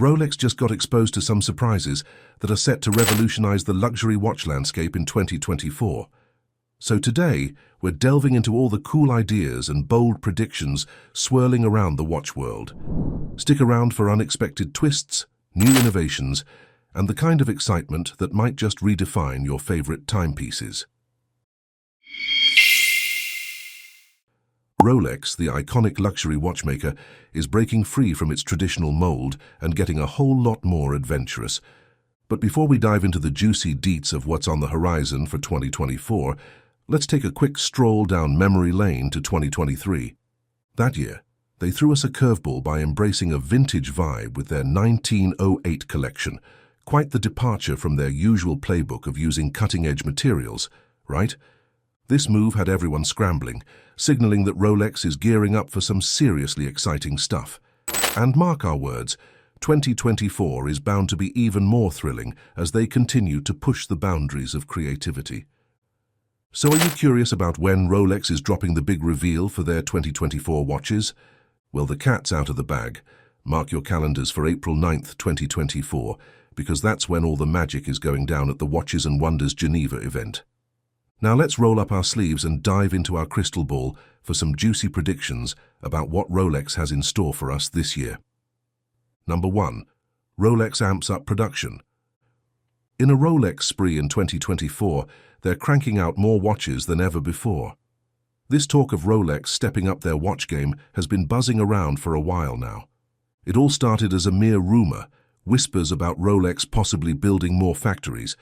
Rolex just got exposed to some surprises that are set to revolutionize the luxury watch landscape in 2024. So today, we're delving into all the cool ideas and bold predictions swirling around the watch world. Stick around for unexpected twists, new innovations, and the kind of excitement that might just redefine your favorite timepieces. Rolex, the iconic luxury watchmaker, is breaking free from its traditional mold and getting a whole lot more adventurous. But before we dive into the juicy deets of what's on the horizon for 2024, let's take a quick stroll down memory lane to 2023. That year, they threw us a curveball by embracing a vintage vibe with their 1908 collection. Quite the departure from their usual playbook of using cutting-edge materials, right? This move had everyone scrambling, signaling that Rolex is gearing up for some seriously exciting stuff. And mark our words, 2024 is bound to be even more thrilling as they continue to push the boundaries of creativity. So are you curious about when Rolex is dropping the big reveal for their 2024 watches? Well, the cat's out of the bag. Mark your calendars for April 9th, 2024, because that's when all the magic is going down at the Watches and Wonders Geneva event. Now let's roll up our sleeves and dive into our crystal ball for some juicy predictions about what Rolex has in store for us this year. Number 1. Rolex amps up production. In a Rolex spree in 2024, they're cranking out more watches than ever before. This talk of Rolex stepping up their watch game has been buzzing around for a while now. It all started as a mere rumor, whispers about Rolex possibly building more factories.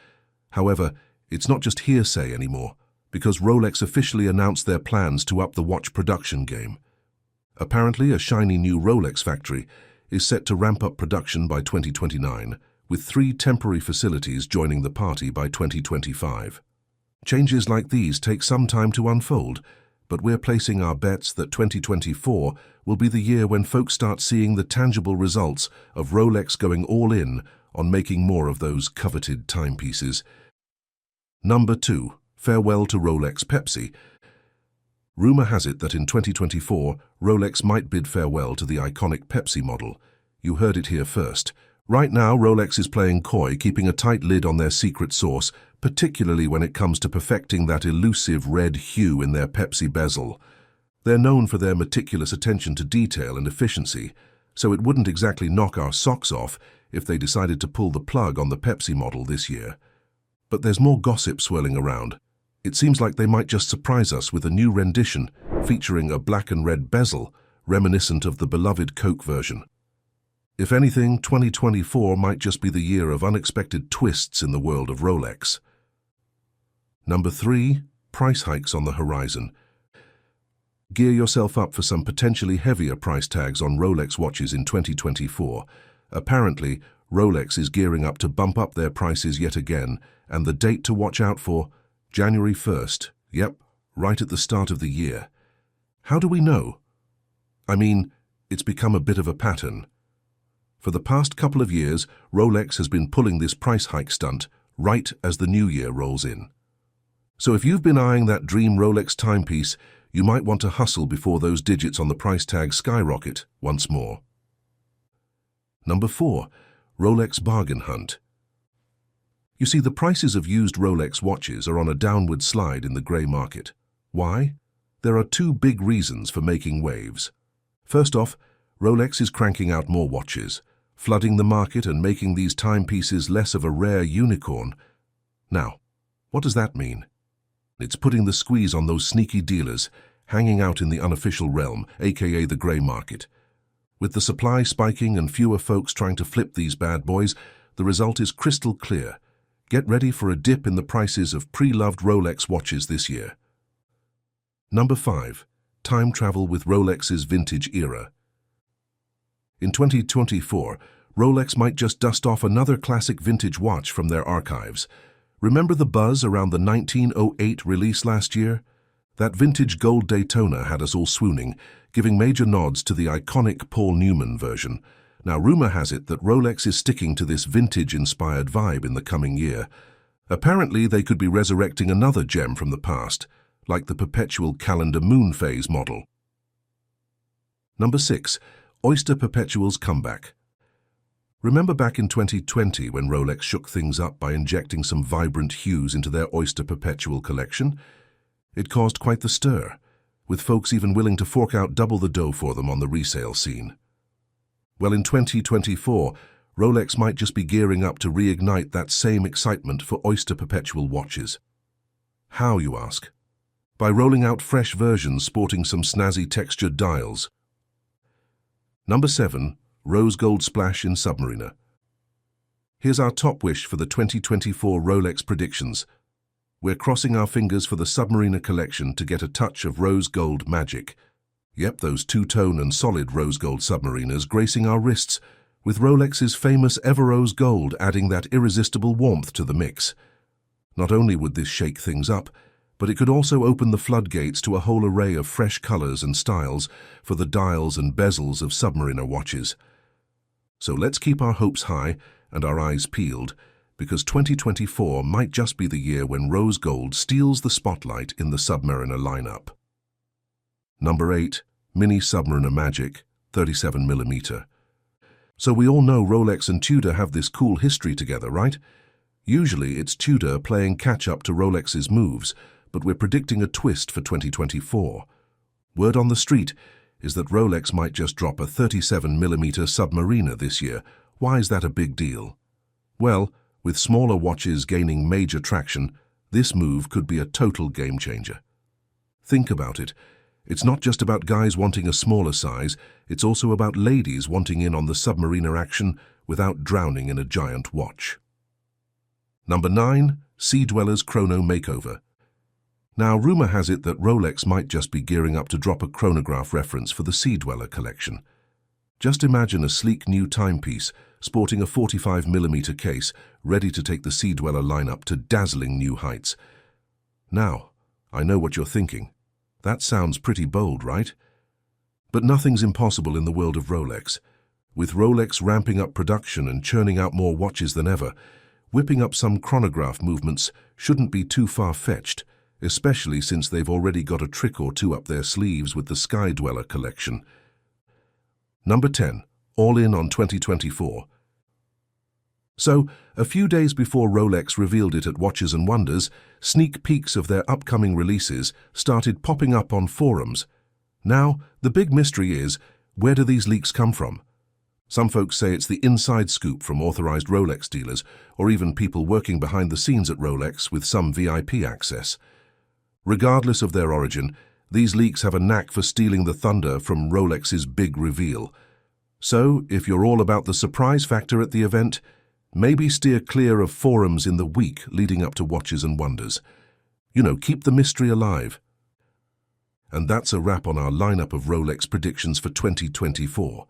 However, it's not just hearsay anymore, because Rolex officially announced their plans to up the watch production game. Apparently, a shiny new Rolex factory is set to ramp up production by 2029, with 3 temporary facilities joining the party by 2025. Changes like these take some time to unfold, but we're placing our bets that 2024 will be the year when folks start seeing the tangible results of Rolex going all in on making more of those coveted timepieces. Number 2. Farewell to Rolex Pepsi. Rumor has it that in 2024, Rolex might bid farewell to the iconic Pepsi model. You heard it here first. Right now, Rolex is playing coy, keeping a tight lid on their secret sauce, particularly when it comes to perfecting that elusive red hue in their Pepsi bezel. They're known for their meticulous attention to detail and efficiency, so it wouldn't exactly knock our socks off if they decided to pull the plug on the Pepsi model this year. But there's more gossip swirling around. It seems like they might just surprise us with a new rendition featuring a black and red bezel, reminiscent of the beloved Coke version. If anything, 2024 might just be the year of unexpected twists in the world of Rolex. Number 3. Price hikes on the horizon. Gear yourself up for some potentially heavier price tags on Rolex watches in 2024. Apparently, Rolex is gearing up to bump up their prices yet again, and the date to watch out for, January 1st. Yep, right at the start of the year. How do we know? I mean, it's become a bit of a pattern. For the past couple of years, Rolex has been pulling this price hike stunt right as the new year rolls in. So if you've been eyeing that dream Rolex timepiece, you might want to hustle before those digits on the price tag skyrocket once more. Number 4. Rolex bargain hunt. You see, the prices of used Rolex watches are on a downward slide in the grey market. Why? There are 2 big reasons for making waves. First off, Rolex is cranking out more watches, flooding the market and making these timepieces less of a rare unicorn. Now, what does that mean? It's putting the squeeze on those sneaky dealers hanging out in the unofficial realm, aka the grey market. With the supply spiking and fewer folks trying to flip these bad boys, the result is crystal clear. Get ready for a dip in the prices of pre-loved Rolex watches this year. Number 5. Time travel with Rolex's vintage era. In 2024, Rolex might just dust off another classic vintage watch from their archives. Remember the buzz around the 1908 release last year? That vintage gold Daytona had us all swooning, giving major nods to the iconic Paul Newman version. Now, rumor has it that Rolex is sticking to this vintage-inspired vibe in the coming year. Apparently, they could be resurrecting another gem from the past, like the perpetual calendar moon phase model. Number 6. Oyster Perpetuals comeback. Remember back in 2020 when Rolex shook things up by injecting some vibrant hues into their Oyster Perpetual collection? It caused quite the stir, with folks even willing to fork out double the dough for them on the resale scene. Well, in 2024, Rolex might just be gearing up to reignite that same excitement for Oyster Perpetual watches. How, you ask? By rolling out fresh versions sporting some snazzy textured dials. Number 7. Rose Gold Splash in Submariner. Here's our top wish for the 2024 Rolex predictions. We're crossing our fingers for the Submariner collection to get a touch of rose gold magic. Yep, those two-tone and solid rose gold submariners gracing our wrists, with Rolex's famous Ever-Rose Gold adding that irresistible warmth to the mix. Not only would this shake things up, but it could also open the floodgates to a whole array of fresh colors and styles for the dials and bezels of Submariner watches. So let's keep our hopes high and our eyes peeled, because 2024 might just be the year when rose gold steals the spotlight in the Submariner lineup. Number 8. Mini Submariner Magic, 37mm. So we all know Rolex and Tudor have this cool history together, right? Usually it's Tudor playing catch-up to Rolex's moves, but we're predicting a twist for 2024. Word on the street is that Rolex might just drop a 37mm Submariner this year. Why is that a big deal? Well, with smaller watches gaining major traction, this move could be a total game-changer. Think about it. It's not just about guys wanting a smaller size, it's also about ladies wanting in on the Submariner action without drowning in a giant watch. Number 9. Dweller Chrono Makeover. Now, rumor has it that Rolex might just be gearing up to drop a chronograph reference for the Dweller collection. Just imagine a sleek new timepiece sporting a 45mm case, ready to take the Dweller lineup to dazzling new heights. Now, I know what you're thinking. That sounds pretty bold, right? But nothing's impossible in the world of Rolex. With Rolex ramping up production and churning out more watches than ever, whipping up some chronograph movements shouldn't be too far-fetched, especially since they've already got a trick or two up their sleeves with the Dweller collection. Number 10. Allin on 2024. So, a few days before Rolex revealed it at Watches and Wonders, sneak peeks of their upcoming releases started popping up on forums. Now, the big mystery is, where do these leaks come from? Some folks say it's the inside scoop from authorized Rolex dealers, or even people working behind the scenes at Rolex with some VIP access. Regardless of their origin, these leaks have a knack for stealing the thunder from Rolex's big reveal. So, if you're all about the surprise factor at the event, maybe steer clear of forums in the week leading up to Watches and Wonders. You know, keep the mystery alive. And that's a wrap on our lineup of Rolex predictions for 2024.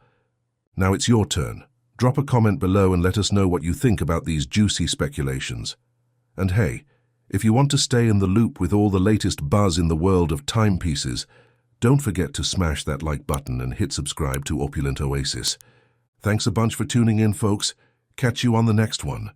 Now it's your turn. Drop a comment below and let us know what you think about these juicy speculations. And hey, if you want to stay in the loop with all the latest buzz in the world of timepieces, don't forget to smash that like button and hit subscribe to Opulent Oasis. Thanks a bunch for tuning in, folks. Catch you on the next one.